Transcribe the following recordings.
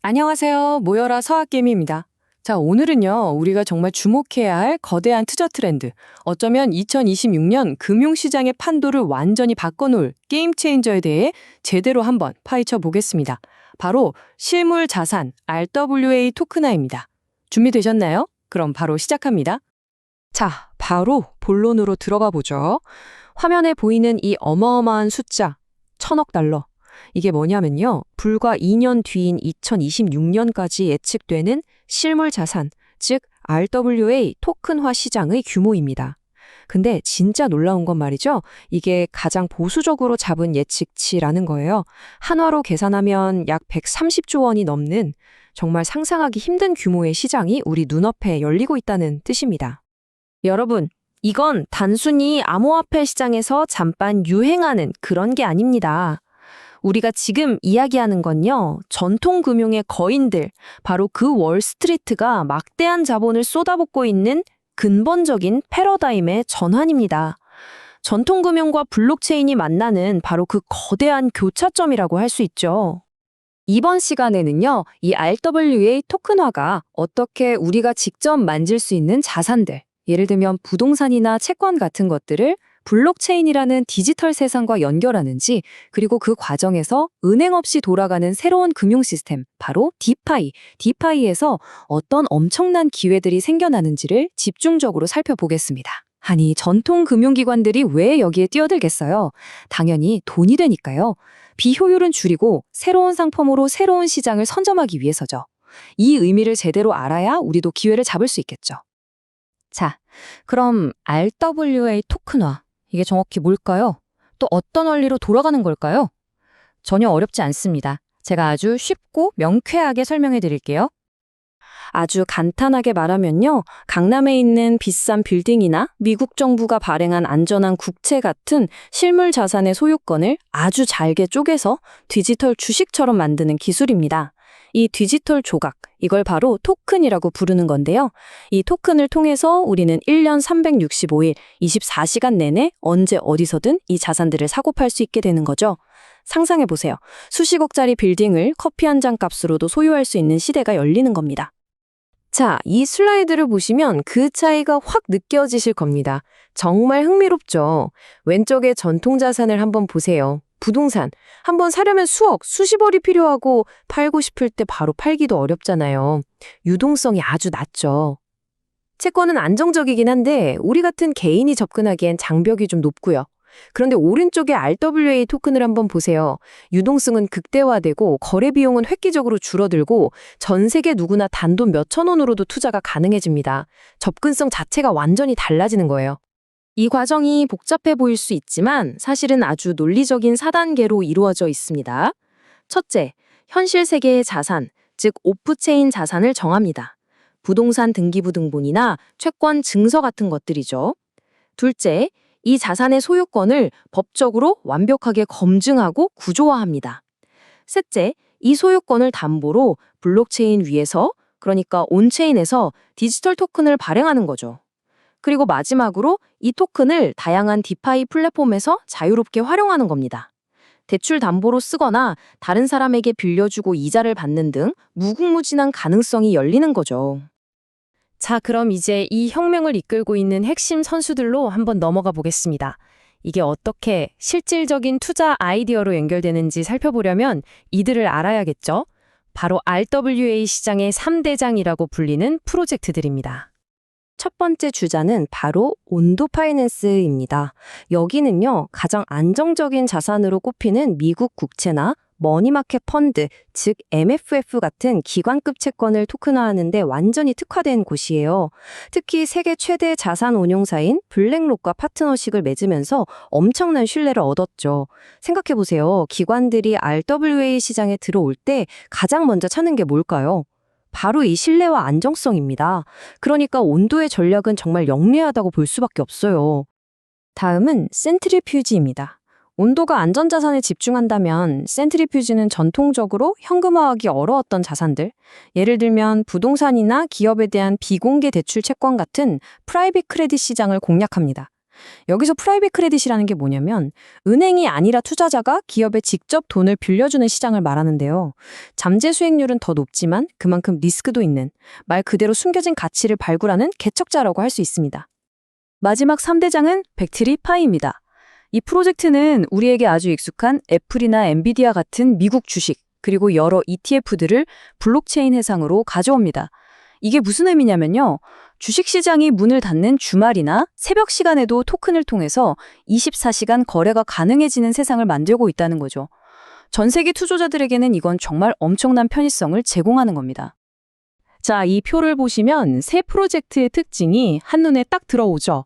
안녕하세요. 모여라 서학개미입니다. 자, 오늘은요, 우리가 정말 주목해야 할 거대한 투자 트렌드, 어쩌면 2026년 금융시장의 판도를 완전히 바꿔놓을 게임 체인저에 대해 제대로 한번 파헤쳐 보겠습니다. 바로 실물 자산 RWA 토큰화입니다. 준비되셨나요? 그럼 바로 시작합니다. 자, 바로 본론으로 들어가 보죠. 화면에 보이는 이 어마어마한 숫자, 1,000억 달러. 이게 뭐냐면요. 불과 2년 뒤인 2026년까지 예측되는 실물 자산, 즉 RWA 토큰화 시장의 규모입니다. 근데 진짜 놀라운 건 말이죠. 이게 가장 보수적으로 잡은 예측치라는 거예요. 한화로 계산하면 약 130조 원이 넘는 정말 상상하기 힘든 규모의 시장이 우리 눈앞에 열리고 있다는 뜻입니다. 여러분, 이건 단순히 암호화폐 시장에서 잠깐 유행하는 그런 게 아닙니다. 우리가 지금 이야기하는 건요, 전통 금융의 거인들, 바로 그 월스트리트가 막대한 자본을 쏟아붓고 있는 근본적인 패러다임의 전환입니다. 전통 금융과 블록체인이 만나는 바로 그 거대한 교차점이라고 할 수 있죠. 이번 시간에는요, 이 RWA 토큰화가 어떻게 우리가 직접 만질 수 있는 자산들, 예를 들면 부동산이나 채권 같은 것들을 블록체인이라는 디지털 세상과 연결하는지, 그리고 그 과정에서 은행 없이 돌아가는 새로운 금융 시스템, 바로 디파이에서 어떤 엄청난 기회들이 생겨나는지를 집중적으로 살펴보겠습니다. 아니, 전통 금융기관들이 왜 여기에 뛰어들겠어요? 당연히 돈이 되니까요. 비효율은 줄이고 새로운 상품으로 새로운 시장을 선점하기 위해서죠. 이 의미를 제대로 알아야 우리도 기회를 잡을 수 있겠죠. 자, 그럼 RWA 토큰화. 이게 정확히 뭘까요? 또 어떤 원리로 돌아가는 걸까요? 전혀 어렵지 않습니다. 제가 아주 쉽고 명쾌하게 설명해 드릴게요. 아주 간단하게 말하면요, 강남에 있는 비싼 빌딩이나 미국 정부가 발행한 안전한 국채 같은 실물 자산의 소유권을 아주 잘게 쪼개서 디지털 주식처럼 만드는 기술입니다. 이 디지털 조각, 이걸 바로 토큰이라고 부르는 건데요. 이 토큰을 통해서 우리는 1년 365일, 24시간 내내 언제 어디서든 이 자산들을 사고 팔 수 있게 되는 거죠. 상상해보세요. 수십억짜리 빌딩을 커피 한 잔 값으로도 소유할 수 있는 시대가 열리는 겁니다. 자, 이 슬라이드를 보시면 그 차이가 확 느껴지실 겁니다. 정말 흥미롭죠? 왼쪽에 전통 자산을 한번 보세요. 부동산. 한번 사려면 수억, 수십억이 필요하고 팔고 싶을 때 바로 팔기도 어렵잖아요. 유동성이 아주 낮죠. 채권은 안정적이긴 한데 우리 같은 개인이 접근하기엔 장벽이 좀 높고요. 그런데 오른쪽에 RWA 토큰을 한번 보세요. 유동성은 극대화되고 거래 비용은 획기적으로 줄어들고 전 세계 누구나 단돈 몇천 원으로도 투자가 가능해집니다. 접근성 자체가 완전히 달라지는 거예요. 이 과정이 복잡해 보일 수 있지만 사실은 아주 논리적인 4단계로 이루어져 있습니다. 첫째, 현실 세계의 자산, 즉 오프체인 자산을 정합니다. 부동산 등기부등본이나 채권 증서 같은 것들이죠. 둘째, 이 자산의 소유권을 법적으로 완벽하게 검증하고 구조화합니다. 셋째, 이 소유권을 담보로 블록체인 위에서, 그러니까 온체인에서 디지털 토큰을 발행하는 거죠. 그리고 마지막으로 이 토큰을 다양한 디파이 플랫폼에서 자유롭게 활용하는 겁니다. 대출 담보로 쓰거나 다른 사람에게 빌려주고 이자를 받는 등 무궁무진한 가능성이 열리는 거죠. 자, 그럼 이제 이 혁명을 이끌고 있는 핵심 선수들로 한번 넘어가 보겠습니다. 이게 어떻게 실질적인 투자 아이디어로 연결되는지 살펴보려면 이들을 알아야겠죠? 바로 RWA 시장의 3대장이라고 불리는 프로젝트들입니다. 첫 번째 주자는 바로 온도 파이낸스입니다. 여기는요, 가장 안정적인 자산으로 꼽히는 미국 국채나 머니마켓 펀드, 즉 MFF 같은 기관급 채권을 토큰화하는 데 완전히 특화된 곳이에요. 특히 세계 최대 자산 운용사인 블랙록과 파트너십을 맺으면서 엄청난 신뢰를 얻었죠. 생각해보세요. 기관들이 RWA 시장에 들어올 때 가장 먼저 찾는 게 뭘까요? 바로 이 신뢰와 안정성입니다. 그러니까 온도의 전략은 정말 영리하다고 볼 수밖에 없어요. 다음은 센트리퓨지입니다. 온도가 안전자산에 집중한다면 센트리퓨지는 전통적으로 현금화하기 어려웠던 자산들, 예를 들면 부동산이나 기업에 대한 비공개 대출 채권 같은 프라이빗 크레딧 시장을 공략합니다. 여기서 프라이빗 크레딧이라는 게 뭐냐면 은행이 아니라 투자자가 기업에 직접 돈을 빌려주는 시장을 말하는데요. 잠재 수익률은 더 높지만 그만큼 리스크도 있는 말 그대로 숨겨진 가치를 발굴하는 개척자라고 할 수 있습니다. 마지막 3대장은 백트리 파이입니다. 이 프로젝트는 우리에게 아주 익숙한 애플이나 엔비디아 같은 미국 주식 그리고 여러 ETF들을 블록체인 해상으로 가져옵니다. 이게 무슨 의미냐면요. 주식시장이 문을 닫는 주말이나 새벽 시간에도 토큰을 통해서 24시간 거래가 가능해지는 세상을 만들고 있다는 거죠. 전 세계 투자자들에게는 이건 정말 엄청난 편의성을 제공하는 겁니다. 자, 이 표를 보시면 새 프로젝트의 특징이 한눈에 딱 들어오죠.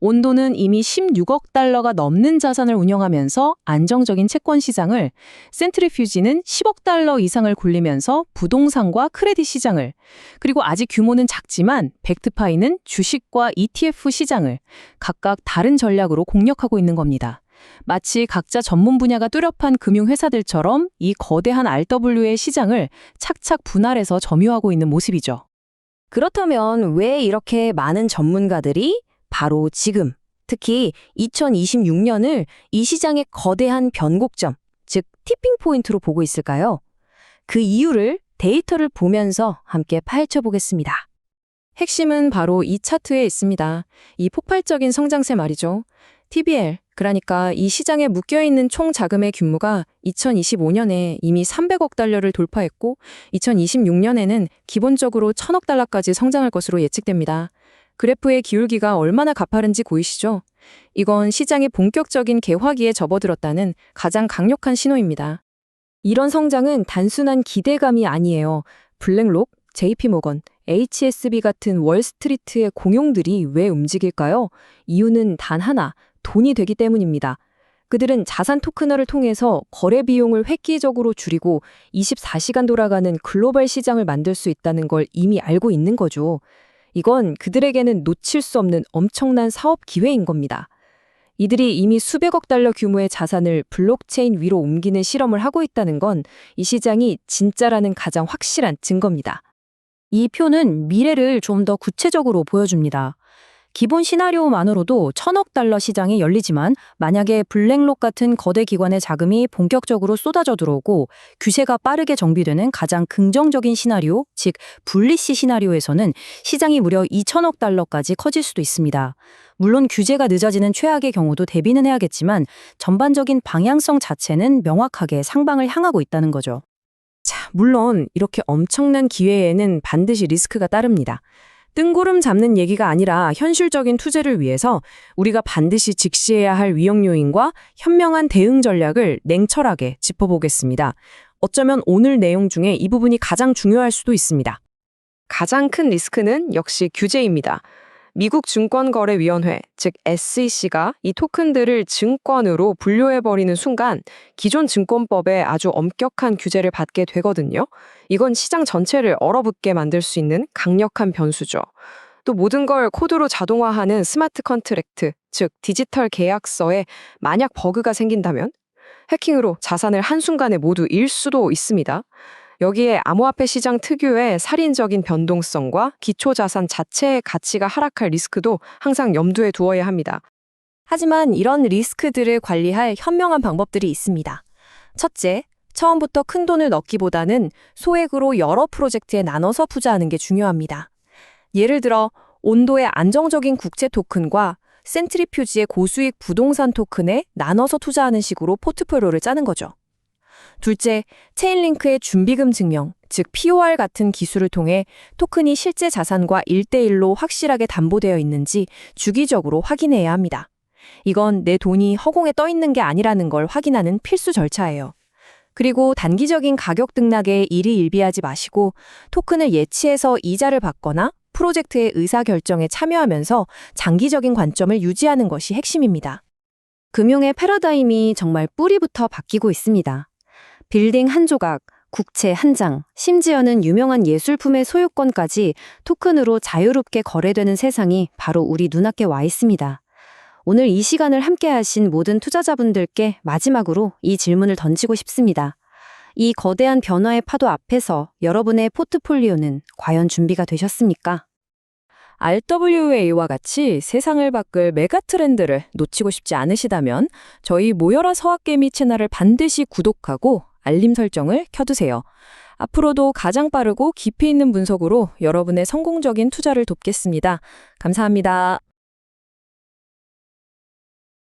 온도는 이미 16억 달러가 넘는 자산을 운영하면서 안정적인 채권 시장을, 센트리퓨지는 10억 달러 이상을 굴리면서 부동산과 크레딧 시장을, 그리고 아직 규모는 작지만 벡트파이는 주식과 ETF 시장을 각각 다른 전략으로 공략하고 있는 겁니다. 마치 각자 전문 분야가 뚜렷한 금융회사들처럼 이 거대한 RW의 시장을 착착 분할해서 점유하고 있는 모습이죠. 그렇다면 왜 이렇게 많은 전문가들이 바로 지금, 특히 2026년을 이 시장의 거대한 변곡점, 즉 티핑 포인트로 보고 있을까요? 그 이유를 데이터를 보면서 함께 파헤쳐 보겠습니다. 핵심은 바로 이 차트에 있습니다. 이 폭발적인 성장세 말이죠. TBL, 그러니까 이 시장에 묶여있는 총 자금의 규모가 2025년에 이미 300억 달러를 돌파했고 2026년에는 기본적으로 1000억 달러까지 성장할 것으로 예측됩니다. 그래프의 기울기가 얼마나 가파른지 보이시죠? 이건 시장이 본격적인 개화기에 접어들었다는 가장 강력한 신호입니다. 이런 성장은 단순한 기대감이 아니에요. 블랙록, JP모건, HSB 같은 월스트리트의 공룡들이 왜 움직일까요? 이유는 단 하나, 돈이 되기 때문입니다. 그들은 자산 토큰화를 통해서 거래 비용을 획기적으로 줄이고 24시간 돌아가는 글로벌 시장을 만들 수 있다는 걸 이미 알고 있는 거죠. 이건 그들에게는 놓칠 수 없는 엄청난 사업 기회인 겁니다. 이들이 이미 수백억 달러 규모의 자산을 블록체인 위로 옮기는 실험을 하고 있다는 건 이 시장이 진짜라는 가장 확실한 증거입니다. 이 표는 미래를 좀 더 구체적으로 보여줍니다. 기본 시나리오만으로도 1000억 달러 시장이 열리지만 만약에 블랙록 같은 거대 기관의 자금이 본격적으로 쏟아져 들어오고 규제가 빠르게 정비되는 가장 긍정적인 시나리오, 즉 불리시 시나리오에서는 시장이 무려 2000억 달러까지 커질 수도 있습니다. 물론 규제가 늦어지는 최악의 경우도 대비는 해야겠지만 전반적인 방향성 자체는 명확하게 상방을 향하고 있다는 거죠. 자, 물론 이렇게 엄청난 기회에는 반드시 리스크가 따릅니다. 뜬구름 잡는 얘기가 아니라 현실적인 투자를 위해서 우리가 반드시 직시해야 할 위험 요인과 현명한 대응 전략을 냉철하게 짚어보겠습니다. 어쩌면 오늘 내용 중에 이 부분이 가장 중요할 수도 있습니다. 가장 큰 리스크는 역시 규제입니다. 미국 증권거래위원회, 즉 SEC가 이 토큰들을 증권으로 분류해버리는 순간 기존 증권법에 아주 엄격한 규제를 받게 되거든요. 이건 시장 전체를 얼어붙게 만들 수 있는 강력한 변수죠. 또 모든 걸 코드로 자동화하는 스마트 컨트랙트, 즉 디지털 계약서에 만약 버그가 생긴다면 해킹으로 자산을 한순간에 모두 잃을 수도 있습니다. 여기에 암호화폐 시장 특유의 살인적인 변동성과 기초자산 자체의 가치가 하락할 리스크도 항상 염두에 두어야 합니다. 하지만 이런 리스크들을 관리할 현명한 방법들이 있습니다. 첫째, 처음부터 큰 돈을 넣기보다는 소액으로 여러 프로젝트에 나눠서 투자하는 게 중요합니다. 예를 들어 온도의 안정적인 국채 토큰과 센트리퓨지의 고수익 부동산 토큰에 나눠서 투자하는 식으로 포트폴리오를 짜는 거죠. 둘째, 체인링크의 준비금 증명, 즉 POR 같은 기술을 통해 토큰이 실제 자산과 1대1로 확실하게 담보되어 있는지 주기적으로 확인해야 합니다. 이건 내 돈이 허공에 떠 있는 게 아니라는 걸 확인하는 필수 절차예요. 그리고 단기적인 가격 등락에 일희일비하지 마시고 토큰을 예치해서 이자를 받거나 프로젝트의 의사결정에 참여하면서 장기적인 관점을 유지하는 것이 핵심입니다. 금융의 패러다임이 정말 뿌리부터 바뀌고 있습니다. 빌딩 한 조각, 국채 한 장, 심지어는 유명한 예술품의 소유권까지 토큰으로 자유롭게 거래되는 세상이 바로 우리 눈앞에 와 있습니다. 오늘 이 시간을 함께 하신 모든 투자자분들께 마지막으로 이 질문을 던지고 싶습니다. 이 거대한 변화의 파도 앞에서 여러분의 포트폴리오는 과연 준비가 되셨습니까? RWA와 같이 세상을 바꿀 메가 트렌드를 놓치고 싶지 않으시다면 저희 모여라 서학개미 채널을 반드시 구독하고 알림 설정을 켜두세요. 앞으로도 가장 빠르고 깊이 있는 분석으로 여러분의 성공적인 투자를 돕겠습니다. 감사합니다.